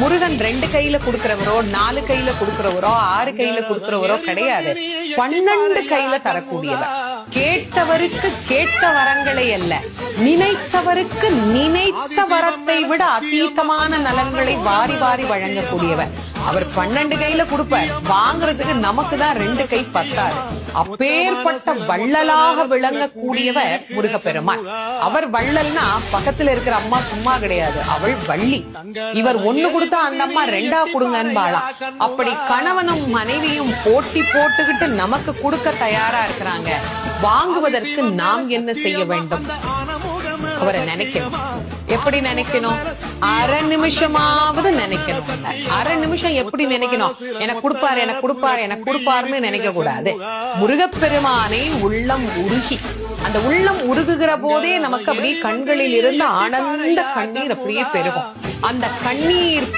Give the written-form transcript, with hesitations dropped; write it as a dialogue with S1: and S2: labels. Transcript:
S1: முருகன் 2 கையில கொடுக்கிறவரோ 4 கையில கொடுக்கிறவரோ 6 கையில கொடுக்கிறவரோ கிடையாது. 12 கையில தரக்கூடியவர். கேட்டவருக்கு கேட்ட வரங்களை அல்ல, நினைத்தவருக்கு நினைத்த வரத்தை விட அதீதமான நலன்களை வாரி வாரி வழங்கக்கூடியவர். அவர் 12 கையில கொடுப்பார், வாங்குறதுக்கு நமக்கு தான் 2 கை பத்தாது. அப்பேற்பட்ட வள்ளலாக விளங்கக்கூடியவர் முருகப்பெருமான். அவர் வள்ளல்னா பக்கத்துல இருக்கிற அம்மா சும்மா கிடையாது, அவள் வள்ளி. இவர் 1 கொடுத்தா அந்த அம்மா 2 கொடுங்கன்னு வாழலாம். அப்படி கணவனும் மனைவியும் போட்டி போட்டுக்கிட்டு நமக்கு கொடுக்க தயாரா இருக்கிறாங்க. வாங்குவதற்கு நாம் என்ன செய்ய வேண்டும்? அவரை நினைக்கணும். எப்படி நினைக்கணும்? அரை நிமிஷமாவது நினைக்கணும். அரை நிமிஷம் எப்படி நினைக்கணும்? எனக்கு கொடுப்பாரு, எனக்கு கொடுப்பாரு, எனக்கு கொடுப்பாருன்னு நினைக்க கூடாது. முருகப்பெருமானை உள்ளம் உருகி, அந்த உள்ளம் உருகுகிற போதே நமக்கு அப்படியே கண்களில் இருந்து ஆனந்த கண்ணீர் அப்படியே பெருகும். அந்த கண்ணீர்